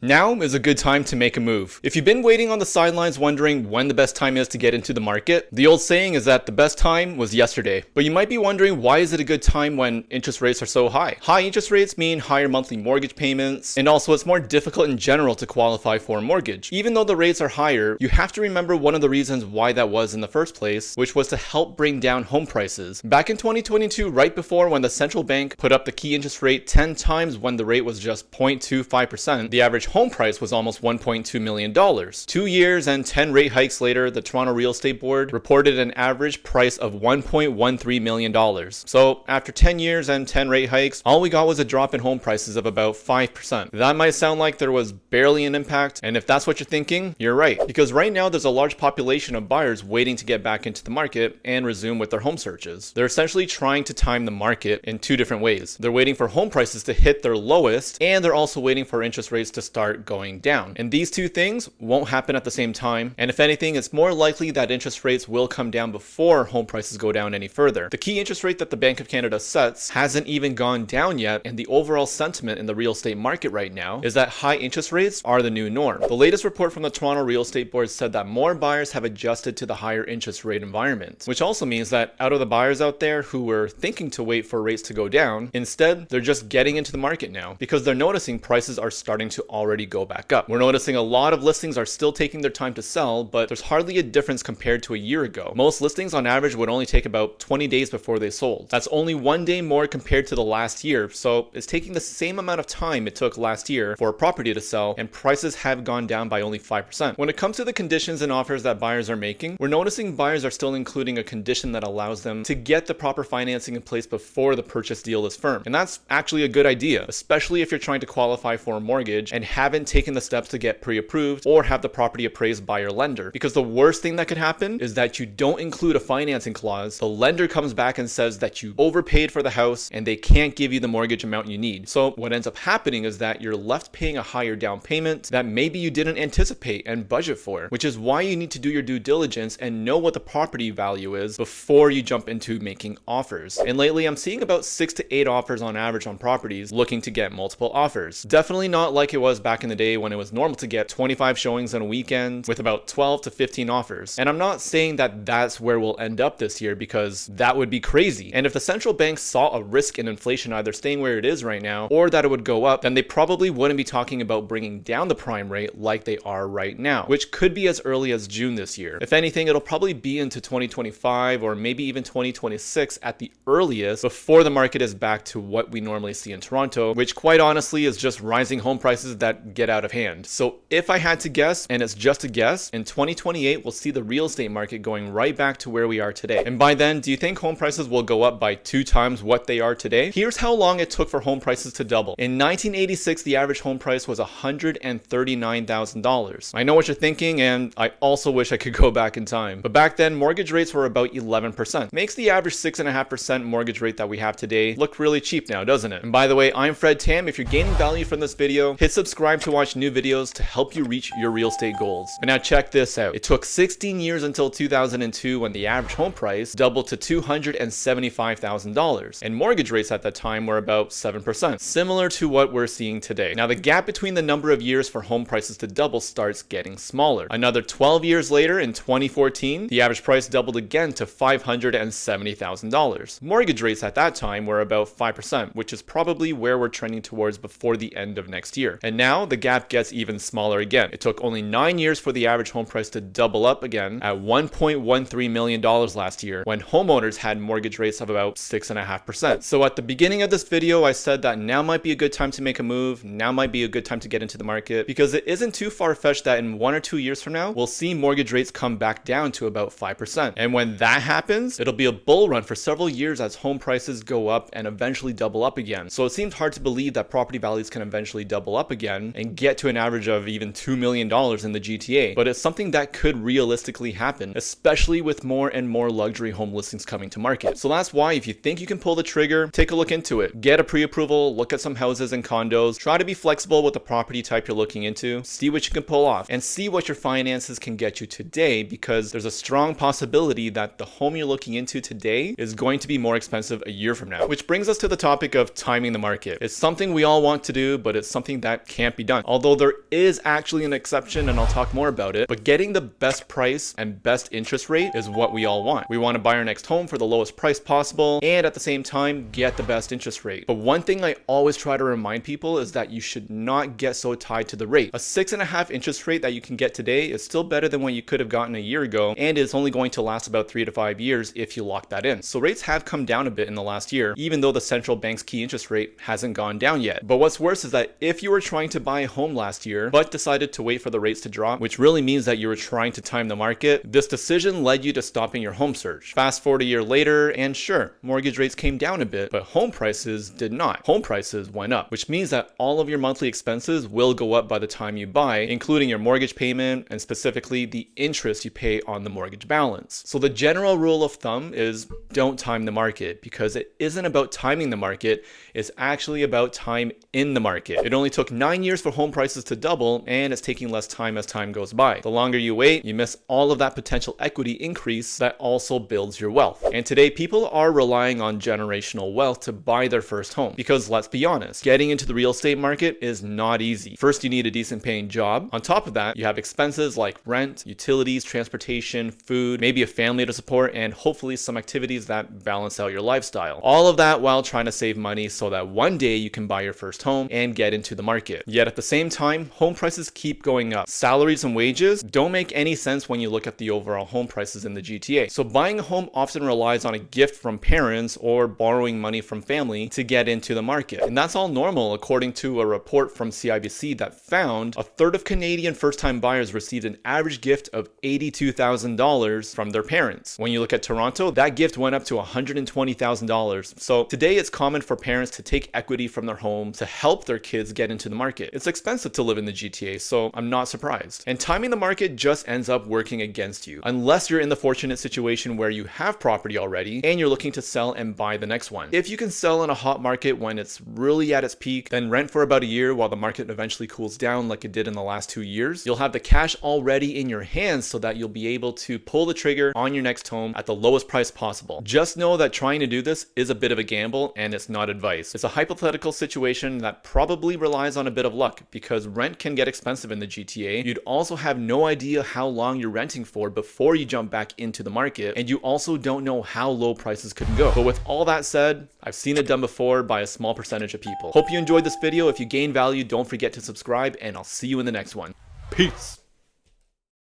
Now is a good time to make a move. If you've been waiting on the sidelines wondering when the best time is to get into the market, the old saying is that the best time was yesterday. But you might be wondering, why is it a good time when interest rates are so high? High interest rates mean higher monthly mortgage payments, and also it's more difficult in general to qualify for a mortgage. Even though the rates are higher, you have to remember one of the reasons why that was in the first place, which was to help bring down home prices. Back in 2022, right before when the central bank put up the key interest rate 10 times when the rate was just 0.25%, the average home price was almost $1.2 million. 2 years and 10 rate hikes later, the Toronto Real Estate Board reported an average price of $1.13 million. So after 10 years and 10 rate hikes, all we got was a drop in home prices of about 5%. That might sound like there was barely an impact, and if that's what you're thinking, you're right. Because right now there's a large population of buyers waiting to get back into the market and resume with their home searches. They're essentially trying to time the market in two different ways. They're waiting for home prices to hit their lowest, and they're also waiting for interest rates to start going down. And these two things won't happen at the same time. And if anything, it's more likely that interest rates will come down before home prices go down any further. The key interest rate that the Bank of Canada sets hasn't even gone down yet, and the overall sentiment in the real estate market right now is that high interest rates are the new norm. The latest report from the Toronto Real Estate Board said that more buyers have adjusted to the higher interest rate environment, which also means that out of the buyers out there who were thinking to wait for rates to go down, instead they're just getting into the market now because they're noticing prices are starting to already go back up. We're noticing a lot of listings are still taking their time to sell, but there's hardly a difference compared to a year ago. Most listings on average would only take about 20 days before they sold. That's only 1 day more compared to the last year, so it's taking the same amount of time it took last year for a property to sell, and prices have gone down by only 5%. When it comes to the conditions and offers that buyers are making, we're noticing buyers are still including a condition that allows them to get the proper financing in place before the purchase deal is firm. And that's actually a good idea, especially if you're trying to qualify for a mortgage and haven't taken the steps to get pre-approved or have the property appraised by your lender. Because the worst thing that could happen is that you don't include a financing clause, the lender comes back and says that you overpaid for the house and they can't give you the mortgage amount you need. So what ends up happening is that you're left paying a higher down payment that maybe you didn't anticipate and budget for, which is why you need to do your due diligence and know what the property value is before you jump into making offers. And lately I'm seeing about 6 to 8 offers on average on properties looking to get multiple offers. Definitely not like it was back in the day when it was normal to get 25 showings on a weekend with about 12 to 15 offers. And I'm not saying that that's where we'll end up this year, because that would be crazy. And if the central bank saw a risk in inflation either staying where it is right now or that it would go up, then they probably wouldn't be talking about bringing down the prime rate like they are right now, which could be as early as June this year. If anything, it'll probably be into 2025 or maybe even 2026 at the earliest before the market is back to what we normally see in Toronto, which quite honestly is just rising home prices that get out of hand. So if I had to guess, and it's just a guess, in 2028 we'll see the real estate market going right back to where we are today. And by then, do you think home prices will go up by 2 times what they are today? Here's how long it took for home prices to double. In 1986, the average home price was $139,000. I know what you're thinking, and I also wish I could go back in time. But back then, mortgage rates were about 11%. Makes the average 6.5% mortgage rate that we have today look really cheap now, doesn't it? And by the way, I'm Fred Tam. If you're gaining value from this video, hit subscribe to watch new videos to help you reach your real estate goals. But now check this out. It took 16 years until 2002 when the average home price doubled to $275,000. And mortgage rates at that time were about 7%, similar to what we're seeing today. Now the gap between the number of years for home prices to double starts getting smaller. Another 12 years later, in 2014, the average price doubled again to $570,000. Mortgage rates at that time were about 5%, which is probably where we're trending towards before the end of next year. And now the gap gets even smaller again. It took only 9 years for the average home price to double up again at $1.13 million last year, when homeowners had mortgage rates of about 6.5%. So at the beginning of this video, I said that now might be a good time to make a move. Now might be a good time to get into the market, because it isn't too far-fetched that in 1 or 2 years from now, we'll see mortgage rates come back down to about 5%. And when that happens, it'll be a bull run for several years as home prices go up and eventually double up again. So it seems hard to believe that property values can eventually double up again and get to an average of even $2 million in the GTA. But it's something that could realistically happen, especially with more and more luxury home listings coming to market. So that's why, if you think you can pull the trigger, take a look into it. Get a pre-approval, look at some houses and condos, try to be flexible with the property type you're looking into, see what you can pull off, and see what your finances can get you today, because there's a strong possibility that the home you're looking into today is going to be more expensive a year from now. Which brings us to the topic of timing the market. It's something we all want to do, but it's something that can can't be done. Although there is actually an exception, and I'll talk more about it, but getting the best price and best interest rate is what we all want. We want to buy our next home for the lowest price possible and at the same time get the best interest rate. But one thing I always try to remind people is that you should not get so tied to the rate. A 6.5 interest rate that you can get today is still better than what you could have gotten a year ago, and is only going to last about 3 to 5 years if you lock that in. So rates have come down a bit in the last year, even though the central bank's key interest rate hasn't gone down yet. But what's worse is that if you were trying to buy a home last year but decided to wait for the rates to drop, which really means that you were trying to time the market, this decision led you to stopping your home search. Fast forward a year later, and sure, mortgage rates came down a bit, but home prices did not. Home prices went up, which means that all of your monthly expenses will go up by the time you buy, including your mortgage payment and specifically the interest you pay on the mortgage balance. So the general rule of thumb is don't time the market, because it isn't about timing the market, it's actually about time in the market. It only took 9 years for home prices to double, and it's taking less time as time goes by. The longer you wait, you miss all of that potential equity increase that also builds your wealth. And today people are relying on generational wealth to buy their first home, because let's be honest, getting into the real estate market is not easy. First, you need a decent paying job. On top of that, you have expenses like rent, utilities, transportation, food, maybe a family to support, and hopefully some activities that balance out your lifestyle. All of that while trying to save money so that one day you can buy your first home and get into the market. Yet at the same time, home prices keep going up. Salaries and wages don't make any sense when you look at the overall home prices in the GTA. So buying a home often relies on a gift from parents or borrowing money from family to get into the market. And that's all normal according to a report from CIBC that found a third of Canadian first-time buyers received an average gift of $82,000 from their parents. When you look at Toronto, that gift went up to $120,000. So today it's common for parents to take equity from their home to help their kids get into the market. It's expensive to live in the GTA, so I'm not surprised. And timing the market just ends up working against you, unless you're in the fortunate situation where you have property already and you're looking to sell and buy the next one. If you can sell in a hot market when it's really at its peak, then rent for about a year while the market eventually cools down like it did in the last 2 years, you'll have the cash already in your hands so that you'll be able to pull the trigger on your next home at the lowest price possible. Just know that trying to do this is a bit of a gamble, and it's not advice. It's a hypothetical situation that probably relies on a bit of luck, because rent can get expensive in the GTA. You'd also have no idea how long you're renting for before you jump back into the market, and you also don't know how low prices could go. But with all that said, I've seen it done before by a small percentage of people. Hope you enjoyed this video. If you gained value, don't forget to subscribe, and I'll see you in the next one. Peace.